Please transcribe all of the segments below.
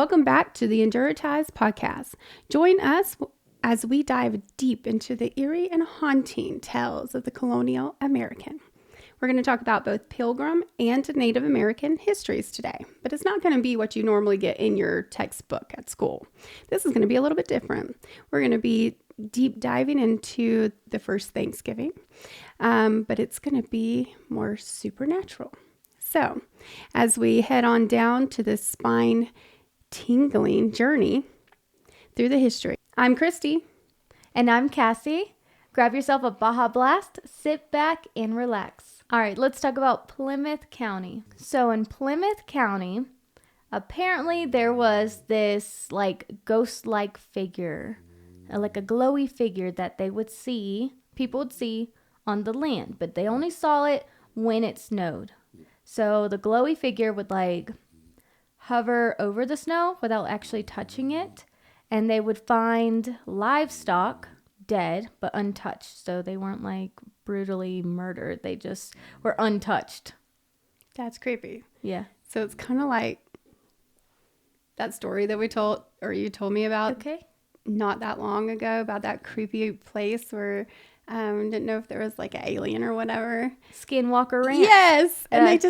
Welcome back to the Induratize podcast. Join us as we dive deep into the eerie and haunting tales of the colonial American. We're going to talk about both Pilgrim and Native American histories today, but it's not going to be what you normally get in your textbook at school. This is going to be a little bit different. We're going to be deep diving into the first Thanksgiving, but it's going to be more supernatural. So as we head on down to this spine-tingling journey through the history, I'm Christy. And I'm Cassie. Grab yourself a Baja Blast, sit back, and relax. All right, let's talk about Plymouth County. So in Plymouth County, apparently there was this ghost-like figure, like a glowy figure that people would see on the land, but they only saw it when it snowed. So the glowy figure would hover over the snow without actually touching it, and they would find livestock dead but untouched. So they weren't brutally murdered. They just were untouched. That's creepy. Yeah. So it's kind of like that story that you told me about not that long ago about that creepy place where didn't know if there was an alien or whatever. Skinwalker Ranch. Yes. And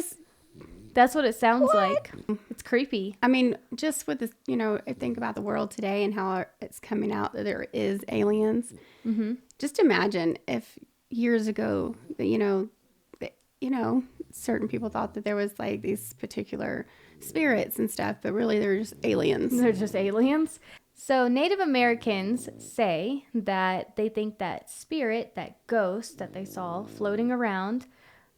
that's what it sounds like. It's creepy. I mean, just with this, think about the world today and how it's coming out that there is aliens. Mm-hmm. Just imagine if years ago, certain people thought that there was these particular spirits and stuff, but really they're just aliens. They're just aliens. So Native Americans say that they think that spirit, that ghost that they saw floating around,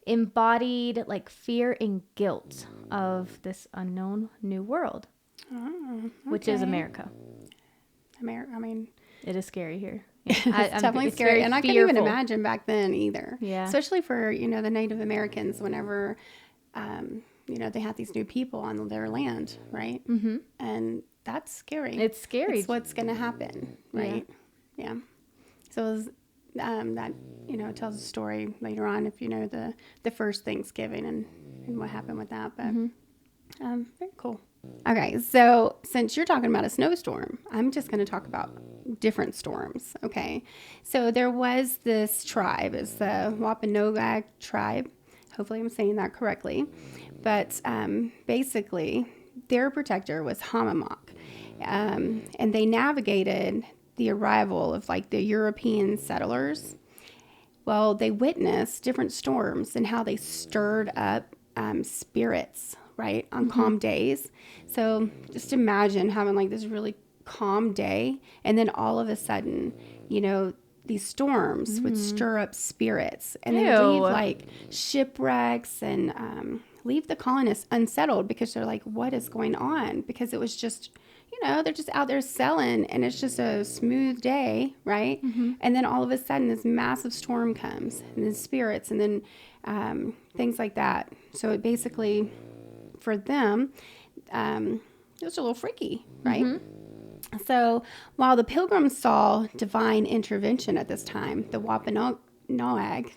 embodied fear and guilt of this unknown new world, which is America. I mean, it is scary here. Yeah, it's definitely scary, and I couldn't even imagine back then either. Yeah, especially for the Native Americans whenever they had these new people on their land, right? Mm-hmm. And that's scary. It's scary. It's what's going to happen, right? Yeah. So it was, that tells a story later on if the first Thanksgiving and what happened with that. But very cool. Okay, so since you're talking about a snowstorm, I'm just going to talk about different storms. Okay, so there was this tribe, it's the Wampanoag tribe. Hopefully I'm saying that correctly. But basically, their protector was Hamamok. And they navigated the arrival of the European settlers. Well, they witnessed different storms and how they stirred up spirits, right, on calm days. So just imagine having this really calm day, and then all of a sudden, these storms would stir up spirits, and they leave shipwrecks and leave the colonists unsettled because they're what is going on? Because it was just, they're just out there selling and it's just a smooth day, right? Mm-hmm. And then all of a sudden this massive storm comes and then spirits and then things like that. So it basically, for them, it was a little freaky, right? Mm-hmm. So while the Pilgrims saw divine intervention at this time, the Wampanoag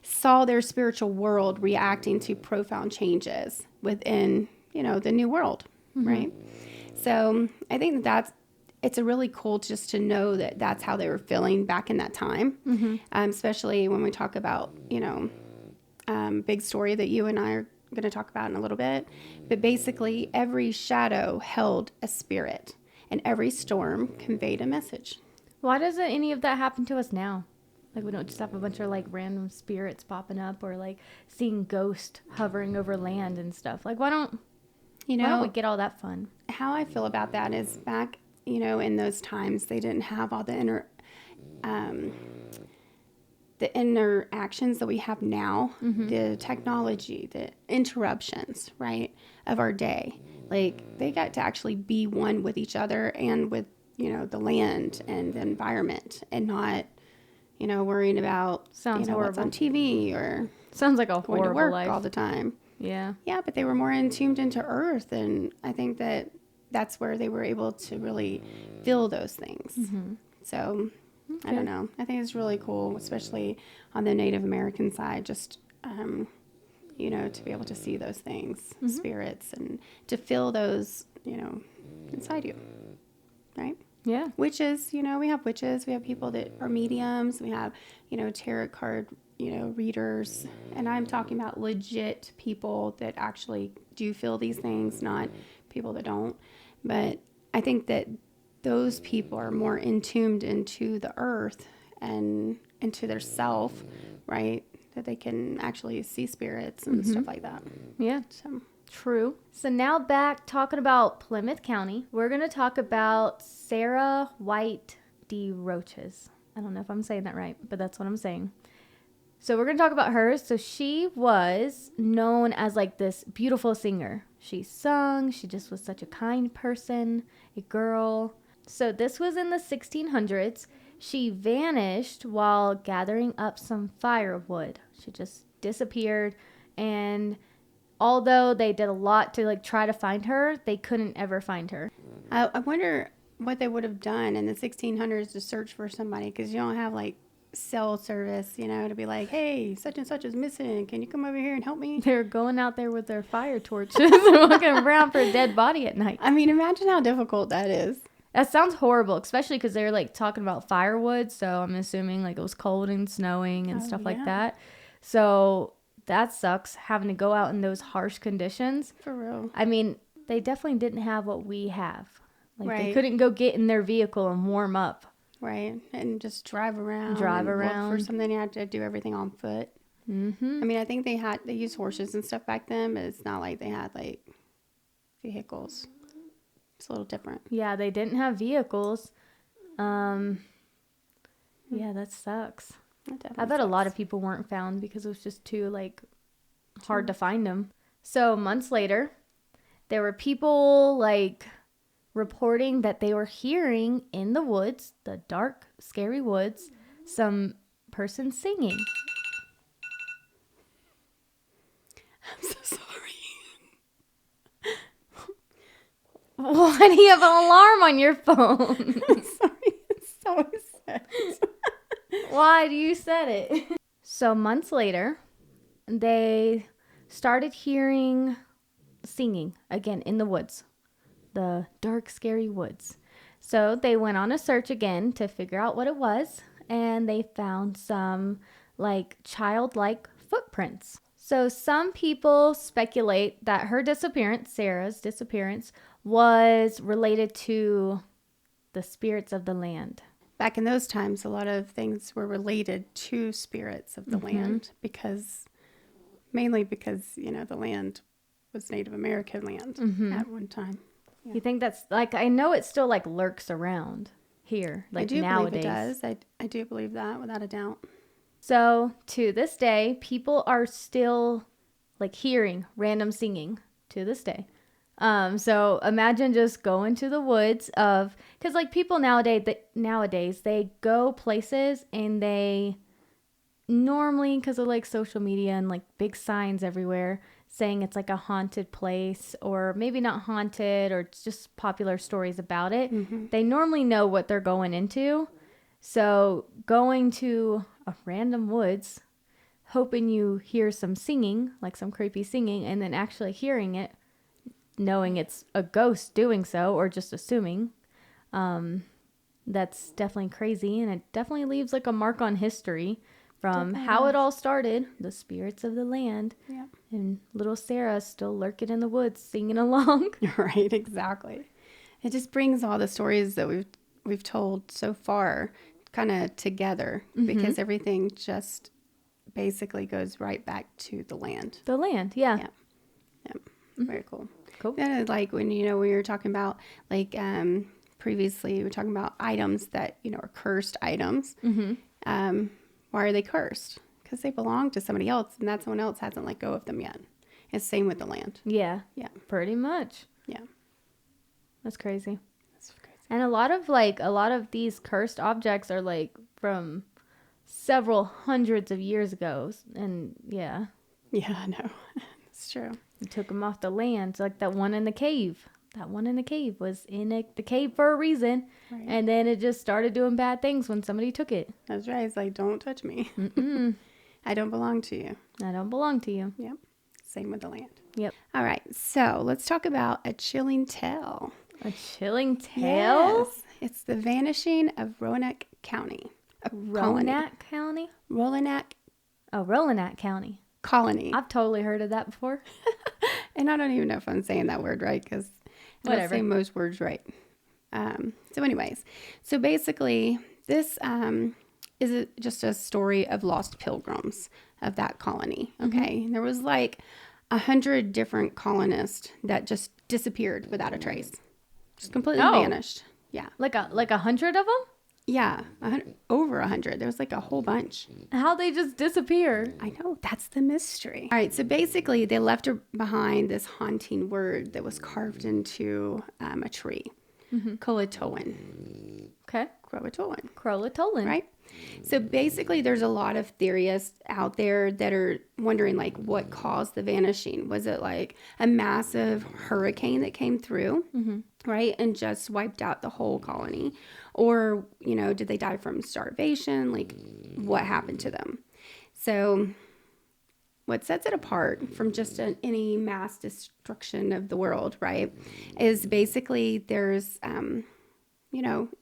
saw their spiritual world reacting to profound changes within, the new world, right? So I think it's a really cool just to know that that's how they were feeling back in that time, especially when we talk about, big story that you and I are going to talk about in a little bit. But basically, every shadow held a spirit, and every storm conveyed a message. Why doesn't any of that happen to us now? We don't just have a bunch of random spirits popping up or seeing ghosts hovering over land and stuff. Why don't we get all that fun? How I feel about that is back, in those times, they didn't have all the interactions that we have now, the technology, the interruptions, right, of our day. They got to actually be one with each other and with, the land and the environment, and not, worrying about what's on TV or sounds like a going to horrible work life all the time. Yeah. Yeah, but they were more tuned into earth, and I think that's where they were able to really feel those things. Mm-hmm. So, I don't know. I think it's really cool, especially on the Native American side, just, to be able to see those things, spirits, and to feel those inside you, right? Yeah. Witches, we have witches. We have people that are mediums. We have, tarot card, readers. And I'm talking about legit people that actually do feel these things, not people that don't. But I think that those people are more entombed into the earth and into their self, right? That they can actually see spirits and stuff like that. Yeah. So. True. So now back talking about Plymouth County, we're going to talk about Sarah White D. Roaches. I don't know if I'm saying that right, but that's what I'm saying. So we're going to talk about her. So she was known as like this beautiful singer. She sung. She just was such a kind person, a girl. So this was in the 1600s. She vanished while gathering up some firewood. She just disappeared, and although they did a lot to like try to find her, they couldn't ever find her. I wonder what they would have done in the 1600s to search for somebody, because you don't have like cell service, to be like, hey, such and such is missing. Can you come over here and help me? They're going out there with their fire torches and looking around for a dead body at night. I mean, imagine how difficult that is. That sounds horrible, especially because they're like talking about firewood. So I'm assuming like it was cold and snowing and stuff like that. So that sucks, having to go out in those harsh conditions. For real. I mean, they definitely didn't have what we have. Like right. They couldn't go get in their vehicle and warm up. Right. And just drive around. Look for something. You had to do everything on foot. Mm-hmm. I mean, I think they used horses and stuff back then, but it's not like they had like vehicles. It's a little different. Yeah, they didn't have vehicles. Yeah, that sucks. I bet a lot of people weren't found because it was just too like hard to find them. So months later, there were people like reporting that they were hearing in the woods, the dark, scary woods, some person singing. I'm so sorry. Why do you have an alarm on your phone? I'm sorry. It's so sad. Why do you set it? So months later, they started hearing singing again in the woods, the dark, scary woods. So they went on a search again to figure out what it was, and they found some like childlike footprints. So some people speculate that her disappearance, Sarah's disappearance, was related to the spirits of the land. Back in those times, a lot of things were related to spirits of the land mainly because, the land was Native American land at one time. Yeah. You think that's like, I know it still like lurks around here, like nowadays. I do believe it does. I do believe that without a doubt. So to this day, people are still like hearing random singing to this day. So imagine just going to the woods because like people nowadays they go places and they normally, because of like social media and like big signs everywhere saying it's like a haunted place, or maybe not haunted, or it's just popular stories about it. They normally know what they're going into. So going to a random woods, hoping you hear some singing, like some creepy singing, and then actually hearing it, knowing it's a ghost doing so, or just assuming, that's definitely crazy, and it definitely leaves like a mark on history from how it all started, the spirits of the land. Yeah. And little Sarah still lurking in the woods singing along. Right, exactly. It just brings all the stories that we've told so far kind of together, because everything just basically goes right back to the land. The land, yeah. Yeah. Very cool. Cool. And like when, we were talking about like previously, we were talking about items that, are cursed items. Why are they cursed? Because they belong to somebody else, and that someone else hasn't let go of them yet. It's same with the land. Yeah. Yeah. Pretty much. Yeah. That's crazy. That's crazy. And a lot of these cursed objects are like from several hundreds of years ago. And yeah. Yeah, I know. It's true. They took them off the land. Like that one in the cave. That one in the cave was in the cave for a reason. Right. And then it just started doing bad things when somebody took it. That's right. It's like, don't touch me. I don't belong to you. I don't belong to you. Yep. Same with the land. Yep. All right. So let's talk about a chilling tale. A chilling tale? Yes. It's the vanishing of Roanoke County. Roanoke County? Roanoke Oh, Roanoke County. Colony. I've totally heard of that before. And I don't even know if I'm saying that word right because I don't say most words right. So basically, this is just a story of lost pilgrims of that colony. Okay. Mm-hmm. There was like 100 different colonists that just disappeared without a trace. Just completely vanished. Yeah. Like 100 of them? Yeah. Over 100. There was like a whole bunch. How'd they just disappear? I know. That's the mystery. All right. So basically, they left behind this haunting word that was carved into a tree. Croatoan. Okay. Croatoan. Right? So basically, there's a lot of theorists out there that are wondering, like, what caused the vanishing? Was it like a massive hurricane that came through, right, and just wiped out the whole colony? Or, did they die from starvation? Like, what happened to them? So what sets it apart from just any mass destruction of the world, right, is basically there's,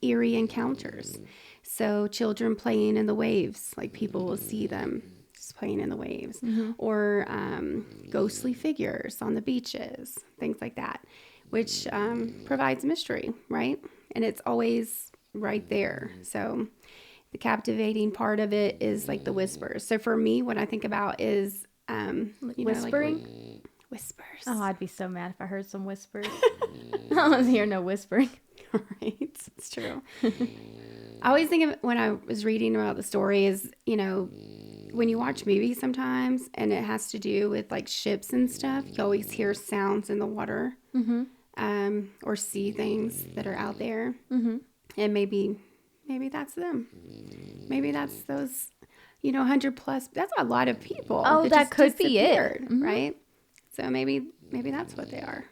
eerie encounters. So children playing in the waves, like people will see them just playing in the waves, or ghostly figures on the beaches, things like that, which provides mystery, right? And it's always right there. So the captivating part of it is like the whispers. So for me, what I think about is whispering. Whispers. Oh, I'd be so mad if I heard some whispers. I don't hear no whispering. Right, it's true. I always think of when I was reading about the story is, when you watch movies sometimes and it has to do with like ships and stuff, you always hear sounds in the water, or see things that are out there, and maybe that's them. Maybe that's those, 100 plus. That's a lot of people. Oh, that could be it, right? So maybe that's what they are.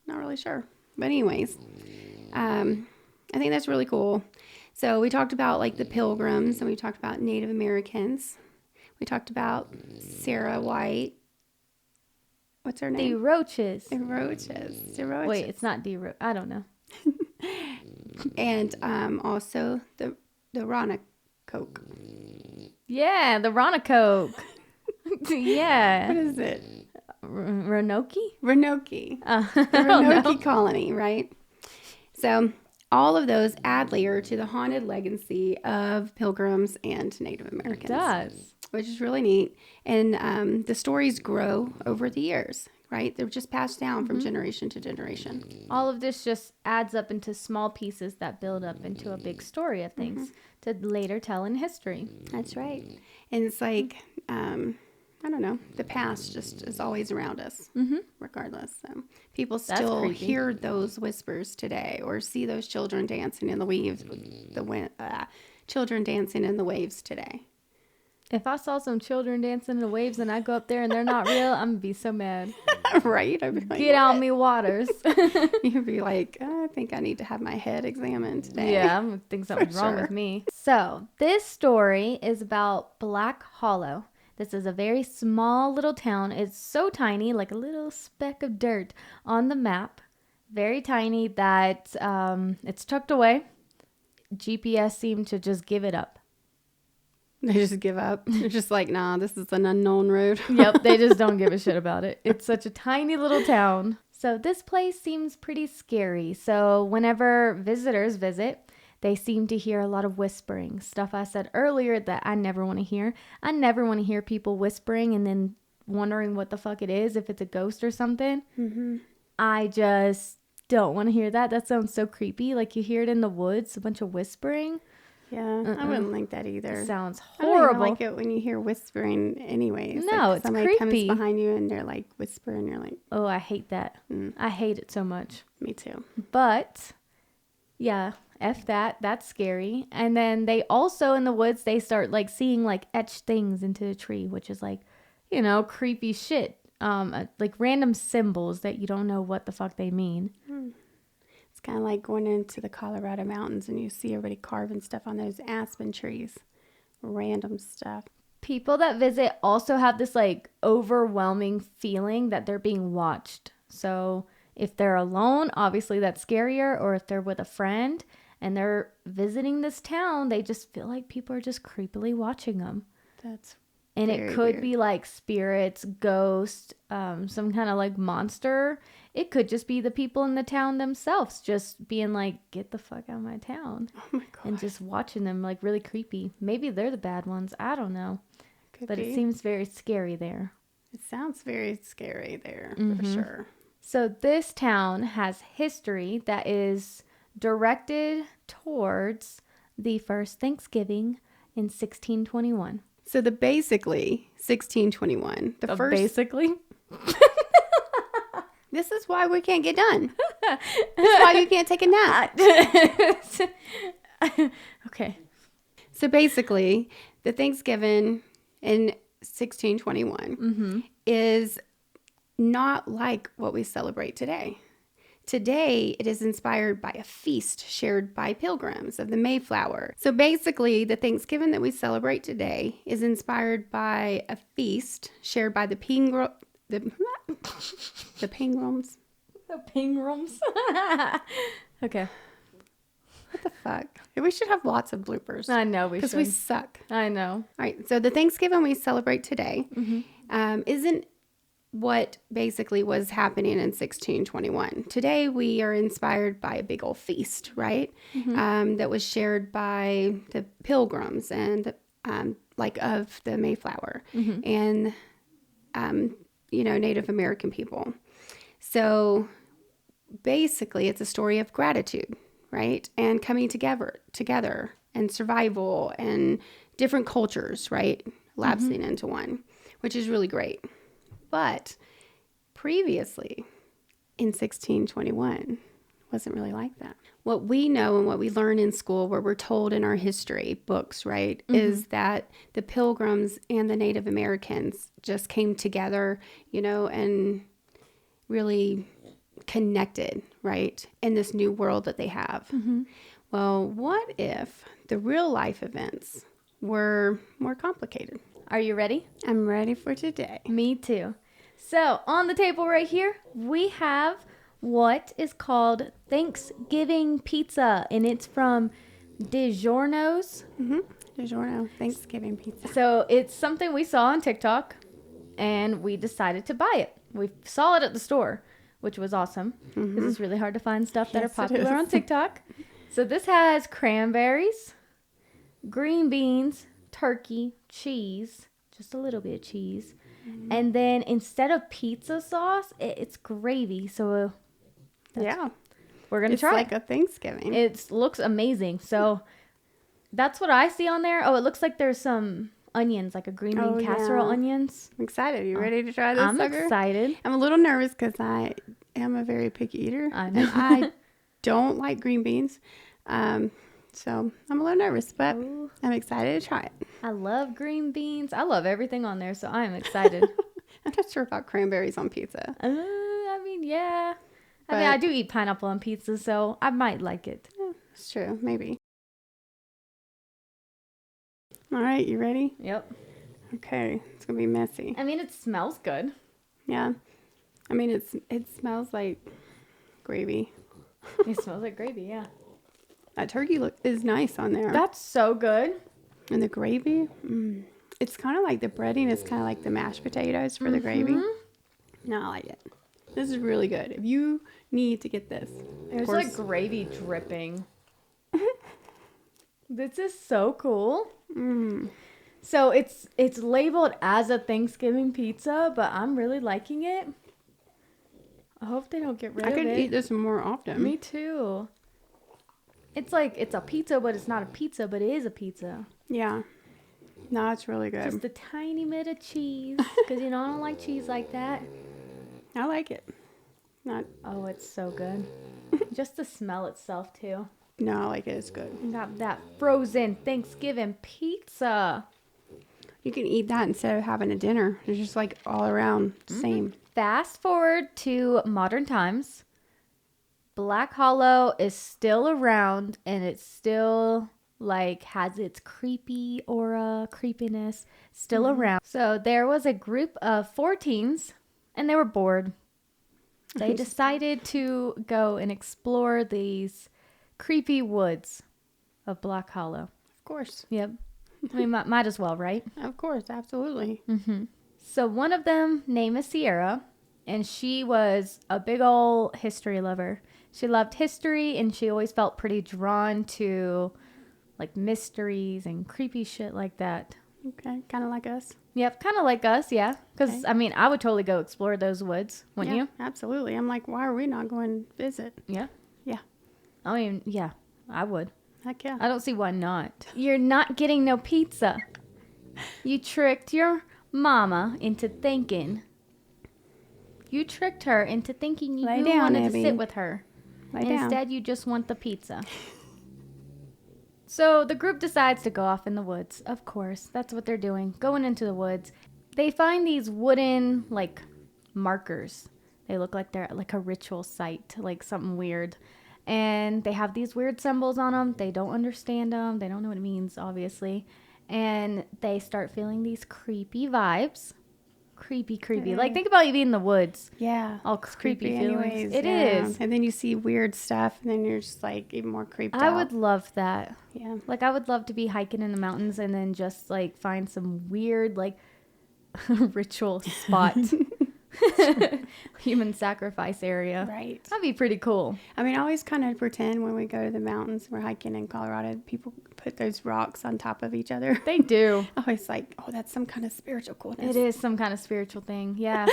Not really sure, but anyways. I think that's really cool. So we talked about like the Pilgrims, and we talked about Native Americans. We talked about Sarah White. What's her name? The Roaches. The Roaches. Wait, it's not I don't know. And also the Roanoke. Yeah, the Roanoke. Yeah. What is it? Roanoke? The Roanoke colony, right? So all of those add layer to the haunted legacy of Pilgrims and Native Americans. It does. Which is really neat. And the stories grow over the years, right? They're just passed down from generation to generation. All of this just adds up into small pieces that build up into a big story of things to later tell in history. That's right. And it's like, I don't know, the past just is always around us, regardless. So people still hear those whispers today, or see those children dancing in the waves, children dancing in the waves today. If I saw some children dancing in the waves and I go up there and they're not real, I'm going to be so mad. Right? I'd be like, get out me waters. You'd be like, I think I need to have my head examined today. Yeah, I'm going to think something's wrong with me. So this story is about Black Hollow. This is a very small little town. It's so tiny, like a little speck of dirt on the map. Very tiny that it's tucked away. GPS seemed to just give it up. They just give up. They're just like, nah, this is an unknown road. Yep, they just don't give a shit about it. It's such a tiny little town. So this place seems pretty scary. So whenever visitors visit, they seem to hear a lot of whispering. Stuff I said earlier that I never want to hear. I never want to hear people whispering and then wondering what the fuck it is, if it's a ghost or something. I just don't want to hear that. That sounds so creepy. Like you hear it in the woods, a bunch of whispering. Yeah, I wouldn't like that either. It sounds horrible. I don't even like it when you hear whispering anyways. No, like it's somebody creepy. comes behind you and they're like whispering, you're like, oh, I hate that. I hate it so much. Me too. But yeah, F that. That's scary. And then they also in the woods, they start like seeing like etched things into the tree, which is like, creepy shit. Like random symbols that you don't know what the fuck they mean. It's kind of like going into the Colorado mountains and you see everybody carving stuff on those aspen trees. Random stuff. People that visit also have this like overwhelming feeling that they're being watched. So if they're alone, obviously that's scarier, or if they're with a friend and they're visiting this town, they just feel like people are just creepily watching them. That's And very it could weird. be like spirits, ghosts, some kind of like monster. It could just be the people in the town themselves just being like, get the fuck out of my town. Oh my god. And just watching them like really creepy. Maybe they're the bad ones. I don't know. Could But be. it seems very scary there. It sounds very scary there for Mhm. sure. So this town has history that is directed towards the first Thanksgiving in 1621. So basically 1621. The first. Basically. This is why we can't get done. This is why you can't take a nap. Okay. So basically, the Thanksgiving in 1621 is not like what we celebrate today. Today, it is inspired by a feast shared by pilgrims of the Mayflower. So basically, the Thanksgiving that we celebrate today is inspired by a feast shared by the Pilgrims. The Pingrams. Okay. What the fuck? We should have lots of bloopers. I know we should. Because we suck. I know. All right. So the Thanksgiving we celebrate today isn't what basically was happening in 1621. Today we are inspired by a big old feast, right? That was shared by the pilgrims and like of the Mayflower and Native American people. So basically it's a story of gratitude, right? And coming together and survival and different cultures, right? Lapsing into one, which is really great. But previously in 1621 wasn't really like that. What we know and what we learn in school, where we're told in our history books, right, is that the Pilgrims and the Native Americans just came together, and really connected, right, in this new world that they have. Well, what if the real life events were more complicated? Are you ready? I'm ready for today. Me too. So on the table right here, we have what is called Thanksgiving pizza, and it's from DiGiorno's. DiGiorno Thanksgiving pizza. So it's something we saw on TikTok, and we decided to buy it. We saw it at the store, which was awesome. This is really hard to find stuff that are Yes, it popular is. on TikTok. So this has cranberries, green beans, turkey, cheese, just a little bit of cheese. And then instead of pizza sauce, it's gravy. So Yeah. we're going to It's try like it. a Thanksgiving. It looks amazing. So that's what I see on there. Oh, it looks like there's some onions, like a green bean casserole yeah. onions. I'm excited. You ready to try this I'm sucker? excited. I'm a little nervous because I am a very picky eater. I know. And I don't like green beans. So I'm a little nervous, but Ooh. I'm excited to try it. I love green beans. I love everything on there, so I'm excited. I'm not sure about cranberries on pizza. I mean, yeah. I mean, But- I do eat pineapple on pizza, so I might like it. It's true. Maybe. All right. You ready? Yep. Okay. It's going to be messy. I mean, it smells good. Yeah. I mean, it smells like gravy. It smells like gravy, yeah. That turkey is nice on there. That's so good. And the gravy, it's kind of like the breading is kind of like the mashed potatoes for the gravy. No, I like it. This is really good. If you need to get this, There's like gravy dripping. This is so cool. So it's labeled as a Thanksgiving pizza, but I'm really liking it. I hope they don't get rid I of it. could eat this more often. Me too. It's like it's a pizza, but it's not a pizza, but it is a pizza. Yeah. No, it's really good. Just a tiny bit of cheese, because I don't like cheese like that. I like it. Oh, it's so good. Just the smell itself too. No, I like it. It's good. You got that frozen Thanksgiving pizza. You can eat that instead of having a dinner. It's just like all around same. Fast forward to modern times. Black Hollow is still around, and it's still like has its creepy aura, creepiness still around. So there was a group of 4 teens and they were bored. They decided to go and explore these creepy woods of Black Hollow. Of course. Yep. I mean, might as well, right? Of course, absolutely. So one of them, name is Sierra, and she was a big old history lover. She loved history, and she always felt pretty drawn to like mysteries and creepy shit like that. Okay, kind of like us. Yep, kind of like us, yeah. Because, Okay. I mean, I would totally go explore those woods, wouldn't you? Absolutely. I'm like, why are we not going to visit? Yeah. Yeah. I mean, yeah, I would. Heck yeah. I don't see why not. You're not getting no pizza. You tricked your mama into thinking. You tricked her into thinking you Lay down, wanted Abby. to sit with her. Lay down. Instead, you just want the pizza. So the group decides to go off in the woods. Of course, that's what they're doing. Going into the woods. They find these wooden, like, markers. They look like they're at, like, a ritual site, like something weird. And they have these weird symbols on them. They don't understand them. They don't know what it means, obviously. And they start feeling these creepy vibes. Creepy. Like, think about you being in the woods. Yeah. All It's creepy creepy feelings. anyways. It yeah. is. And then you see weird stuff, and then you're just like even more creeped out. I would love that. Yeah. Like, I would love to be hiking in the mountains and then just, like, find some weird, like, ritual spot. Human sacrifice area. Right. That'd be pretty cool. I mean, I always kind of pretend when we go to the mountains, we're hiking in Colorado, people put those rocks on top of each other. They do. I always like, oh, that's some kind of spiritual coolness. It is some kind of spiritual thing. Yeah.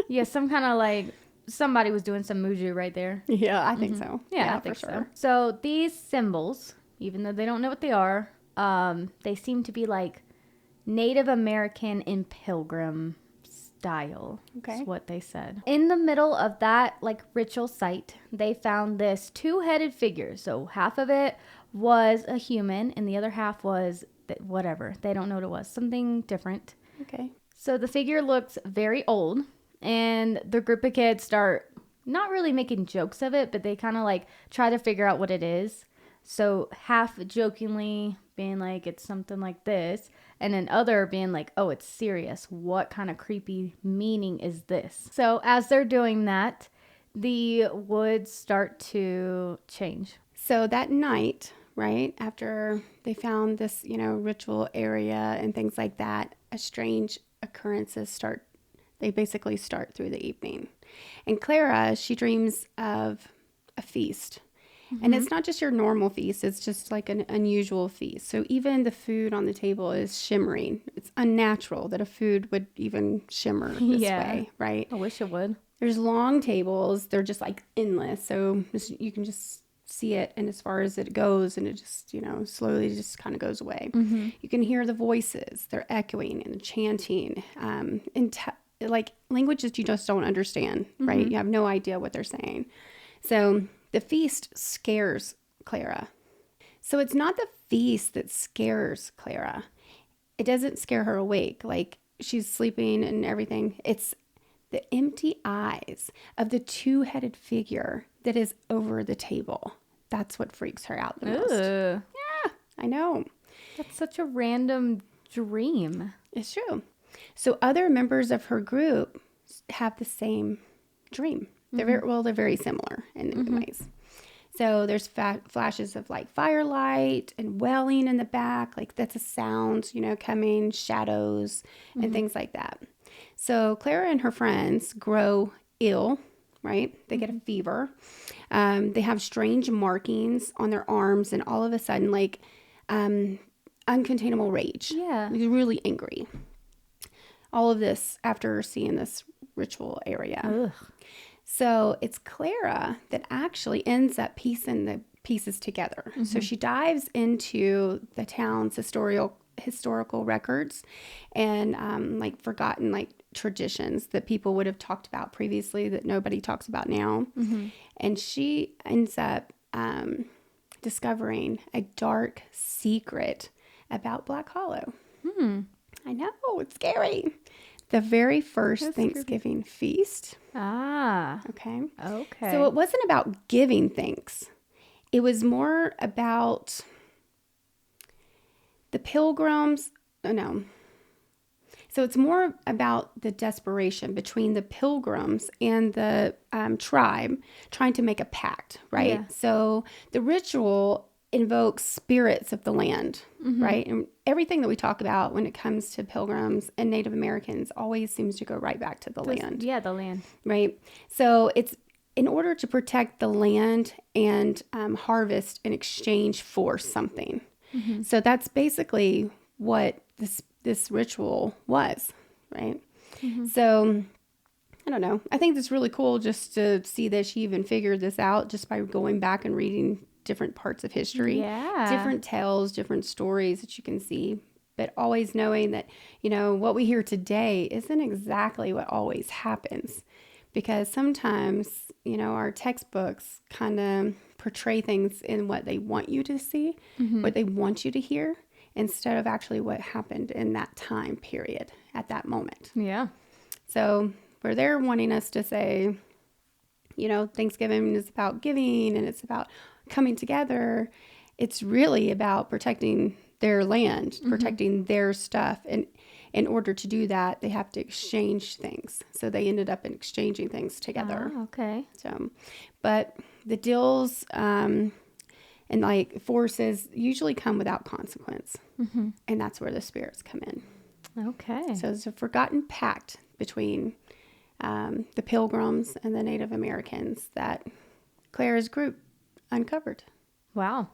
Yeah, some kind of, like, somebody was doing some muju right there. Yeah, I think so. Yeah, I think so. So these symbols, even though they don't know what they are, they seem to be like Native American and Pilgrim style. Okay. Is what they said. In the middle of that like ritual site, they found this 2-headed figure. So half of it was a human and the other half was whatever. They don't know what it was. Something different. Okay. So the figure looks very old, and the group of kids start not really making jokes of it, but they kind of like try to figure out what it is. So half jokingly being like, it's something like this, and then other being like, oh, it's serious. What kind of creepy meaning is this? So as they're doing that, the woods start to change. So that night, right, after they found this, ritual area and things like that, a strange occurrences start. They basically start through the evening. And Clara, she dreams of a feast. Mm-hmm. And it's not just your normal feast. It's just like an unusual feast. So even the food on the table is shimmering. It's unnatural that a food would even shimmer this way, right? I wish it would. There's long tables. They're just like endless. So you can just see it, and as far as it goes, and it just slowly just kind of goes away. Mm-hmm. You can hear the voices. They're echoing and chanting like languages you just don't understand, right? Mm-hmm. You have no idea what they're saying. So the feast scares Clara. So it's not the feast that scares Clara. It doesn't scare her awake like she's sleeping and everything. It's the empty eyes of the 2-headed figure that is over the table. That's what freaks her out the most. Yeah, I know. That's such a random dream. It's true. So other members of her group have the same dream. They're very similar in ways. So there's flashes of like firelight and wailing in the back. Like that's a sound, coming, shadows and things like that. So Clara and her friends grow ill, right? They get a fever. They have strange markings on their arms, and all of a sudden, like uncontainable rage. Yeah. Like, really angry. All of this after seeing this ritual area. Ugh. So it's Clara that actually ends up piecing the pieces together. Mm-hmm. So she dives into the town's historical records and like forgotten like traditions that people would have talked about previously that nobody talks about now. Mm-hmm. And she ends up discovering a dark secret about Black Hollow. I know, it's scary. The very first Thanksgiving feast. Ah. Okay. Okay. So it wasn't about giving thanks. It was more about The pilgrims, oh, no. So it's more about the desperation between the pilgrims and the tribe trying to make a pact, right? Yeah. So the ritual invokes spirits of the land, right? And everything that we talk about when it comes to pilgrims and Native Americans always seems to go right back to the land. Yeah, the land. Right? So it's in order to protect the land and harvest in exchange for something. So that's basically what this ritual was, right? So I don't know. I think it's really cool just to see that she even figured this out just by going back and reading different parts of history, different tales, different stories that you can see, but always knowing that, what we hear today isn't exactly what always happens, because sometimes, our textbooks kind of portray things in what they want you to see, what they want you to hear, instead of actually what happened in that time period at that moment. Yeah. So where they're wanting us to say, Thanksgiving is about giving and it's about coming together, it's really about protecting their land, protecting their stuff. And in order to do that, they have to exchange things. So they ended up exchanging things together. Oh, okay. So, but the deals and like forces usually come without consequence. And that's where the spirits come in. Okay. So it's a forgotten pact between the Pilgrims and the Native Americans that Clara's group uncovered. Wow.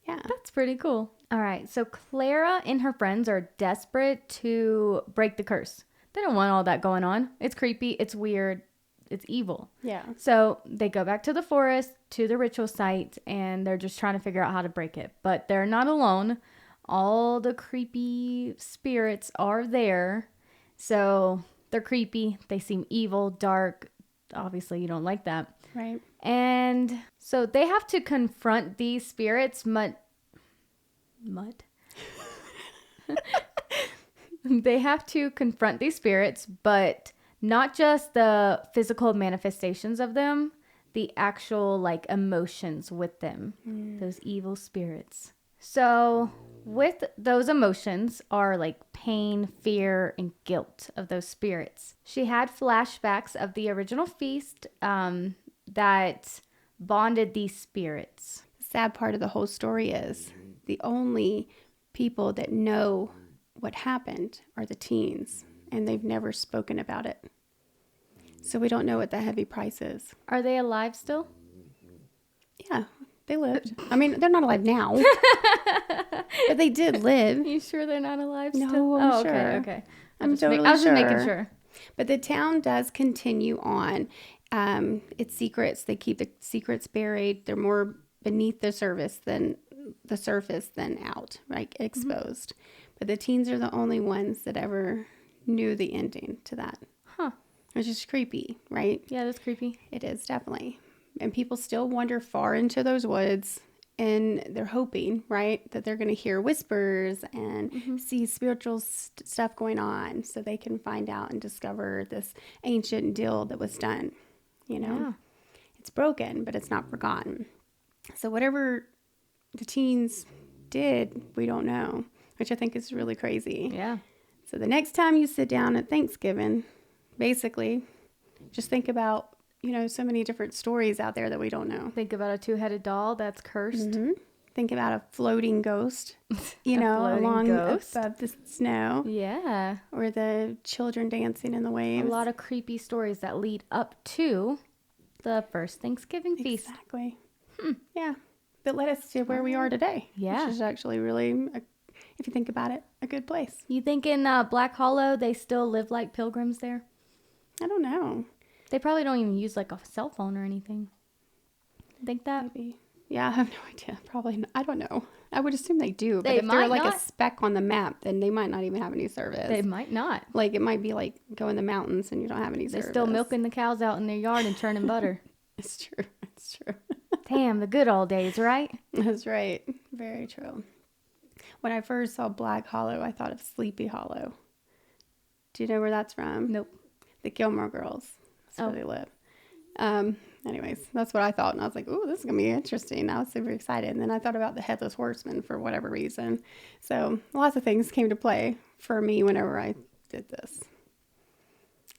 Yeah. That's pretty cool. All right. So Clara and her friends are desperate to break the curse. They don't want all that going on. It's creepy. It's weird. It's evil. Yeah. So they go back to the forest, to the ritual site, and they're just trying to figure out how to break it. But they're not alone. All the creepy spirits are there. So they're creepy. They seem evil, dark. Obviously, you don't like that. Right. And so they have to confront these spirits. They have to confront these spirits, but not just the physical manifestations of them, the actual like emotions with them, those evil spirits. So with those emotions are like pain, fear, and guilt of those spirits. She had flashbacks of the original feast that bonded these spirits. The sad part of the whole story is the only people that know what happened are the teens, and they've never spoken about it. So we don't know what the heavy price is. Are they alive still? Yeah, they lived. I mean, they're not alive now, but they did live. You sure they're not alive No, still? I'm Oh, sure. okay. I'm totally I was sure. just making sure. But the town does continue on. Its secrets, they keep the secrets buried. They're more beneath the surface than out, like exposed. But the teens are the only ones that ever knew the ending to that. Huh. Which is creepy, right? Yeah, that's creepy. It is, definitely. And people still wander far into those woods, and they're hoping, right, that they're going to hear whispers and see spiritual stuff going on, so they can find out and discover this ancient deal that was done. Yeah. It's broken, but it's not forgotten. So whatever the teens did, we don't know, which I think is really crazy. Yeah. So the next time you sit down at Thanksgiving, basically, just think about, so many different stories out there that we don't know. Think about a two-headed doll that's cursed. Think about a floating ghost, floating along ghost? above the snow, Yeah. or the children dancing in the waves. A lot of creepy stories that lead up to the first Thanksgiving feast. Exactly. Yeah. That led us to where we are today. Yeah. Which is actually really, if you think about it, a good place. You think in Black Hollow they still live like pilgrims there? I don't know. They probably don't even use like a cell phone or anything. Think that? Maybe. Yeah, I have no idea. Probably not. I don't know. I would assume they do. But They if they're might like not. a speck on the map, then they might not even have any service. They might not. Like, it might be like go in the mountains and you don't have any They're service. still milking the cows out in their yard and churning butter. It's true. It's true. Damn, the good old days, right? That's right. Very true. When I first saw Black Hollow, I thought of Sleepy Hollow. Do you know where that's from? Nope. The Gilmore Girls. That's where they live. Anyways, that's what I thought. And I was like, ooh, this is going to be interesting. I was super excited. And then I thought about the Headless Horseman for whatever reason. So lots of things came to play for me whenever I did this.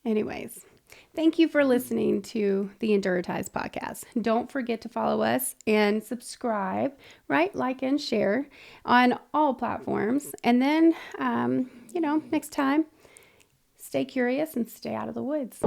Anyways, thank you for listening to the Induratize podcast. Don't forget to follow us and subscribe, right? Like and share on all platforms. And then, next time, stay curious and stay out of the woods.